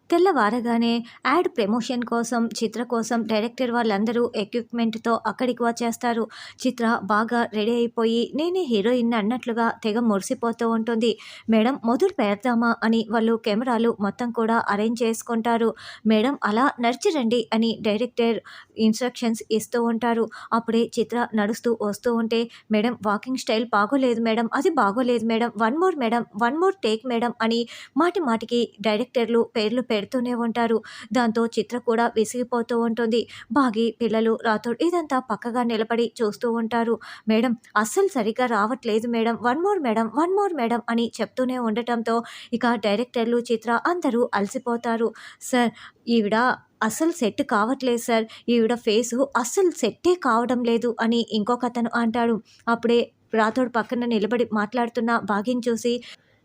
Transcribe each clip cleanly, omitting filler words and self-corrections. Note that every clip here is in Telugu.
తెల్లవారగానే యాడ్ ప్రమోషన్ కోసం, చిత్ర కోసం డైరెక్టర్ వాళ్ళందరూ ఎక్విప్‌మెంట్‌తో అక్కడికి వచ్చేస్తారు. చిత్ర బాగా రెడీ అయిపోయి నేనే హీరోయిన్ అన్నట్లుగా తెగ మురిసిపోతూ ఉంటుంది. మేడం మొదలు పెడదామా అని వాళ్ళు కెమెరాలు మొత్తం కూడా అరేంజ్ చేసుకుంటారు. మేడం అలా నడిచి రండి అని డైరెక్టర్ ఇన్‌స్ట్రక్షన్స్ ఇస్తూ ఉంటారు. అప్పుడే చిత్ర నడుస్తూ వస్తూ ఉంటే, మేడం వాకింగ్ స్టైల్ బాగోలేదు మేడం, అది బాగోలేదు madam, one more madam, one more take madam అని మాటి మాటికి డైరెక్టర్లు పేర్లు పెడుతూనే ఉంటారు. దాంతో చిత్ర కూడా విసిగిపోతూ ఉంటుంది. బాగి, పిల్లలు, రాథోడ్ ఇదంతా పక్కగా నిలబడి చూస్తూ ఉంటారు. మేడం అస్సలు సరిగ్గా రావట్లేదు madam, one more madam, one more madam అని చెప్తూనే ఉండటంతో ఇక డైరెక్టర్లు, చిత్ర అందరూ అలసిపోతారు. సార్ ఈవిడ అస్సలు సెట్ కావట్లేదు సార్, ఈవిడ ఫేసు అస్సలు సెట్టే కావడం లేదు అని ఇంకొకతను అంటాడు. అప్పుడే రాథోడ్ పక్కన నిలబడి మాట్లాడుతున్న భాగ్యని చూసి,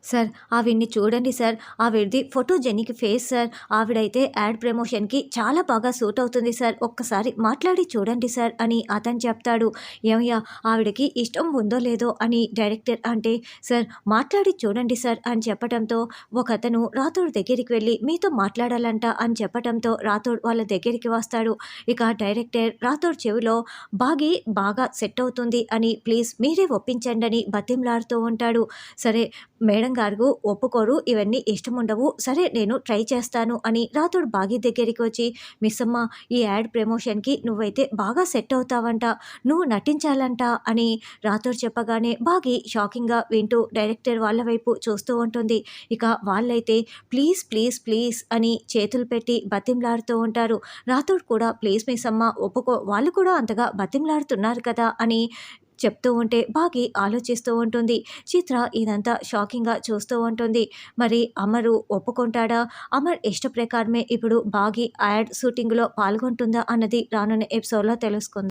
సార్ ఆవిడ్ని చూడండి సార్, ఆవిడది ఫోటోజెనిక్ ఫేస్ సార్, ఆవిడైతే యాడ్ ప్రమోషన్‌కి చాలా బాగా సూట్ అవుతుంది సార్, ఒక్కసారి మాట్లాడి చూడండి సార్ అని అతను చెప్తాడు. ఏమయ్యా ఆవిడకి ఇష్టం ఉందో లేదో అని డైరెక్టర్ అంటే, సార్ మాట్లాడి చూడండి సార్ అని చెప్పటంతో ఒకతను రాథోడ్ దగ్గరికి వెళ్ళి మీతో మాట్లాడాలంట అని చెప్పటంతో రాథోడ్ వాళ్ళ దగ్గరికి వస్తాడు. ఇక డైరెక్టర్ రాథోడ్ చెవిలో బాగి బాగా సెట్ అవుతుంది అని ప్లీజ్ మీరే ఒప్పించండి అని బతిమలాడుతూ ఉంటాడు. సరే మేడం గారు ఒప్పుకోరు, ఇవన్నీ ఇష్టముండవు, సరే నేను ట్రై చేస్తాను అని రాథోడ్ బాగి దగ్గరికి వచ్చి, మిస్ అమ్మ ఈ యాడ్ ప్రమోషన్‌కి నువ్వైతే బాగా సెట్ అవుతావంట, నువ్వు నటించాలంట అని రాథోడ్ చెప్పగానే బాగి షాకింగ్‌గా వింటూ డైరెక్టర్ వాళ్ళ వైపు చూస్తూ ఉంటుంది. ఇక వాళ్ళైతే ప్లీజ్ ప్లీజ్ ప్లీజ్ అని చేతులు పెట్టి బతిమలాడుతూ ఉంటారు. రాథోడ్ కూడా ప్లీజ్ మిస్ అమ్మ ఒప్పుకో, వాళ్ళు కూడా అంతగా బతిమలాడుతున్నారు కదా అని చెప్తూ ఉంటే బాగి ఆలోచిస్తూ ఉంటుంది. చిత్ర ఇదంతా షాకింగ్‌గా చూస్తూ ఉంటుంది. మరి అమరు ఒప్పుకుంటాడా? అమర్ ఇష్ట ప్రకారమే ఇప్పుడు బాగి యాడ్ షూటింగ్‌లో పాల్గొంటుందా అన్నది రానున్న ఎపిసోడ్‌లో తెలుసుకుందాం.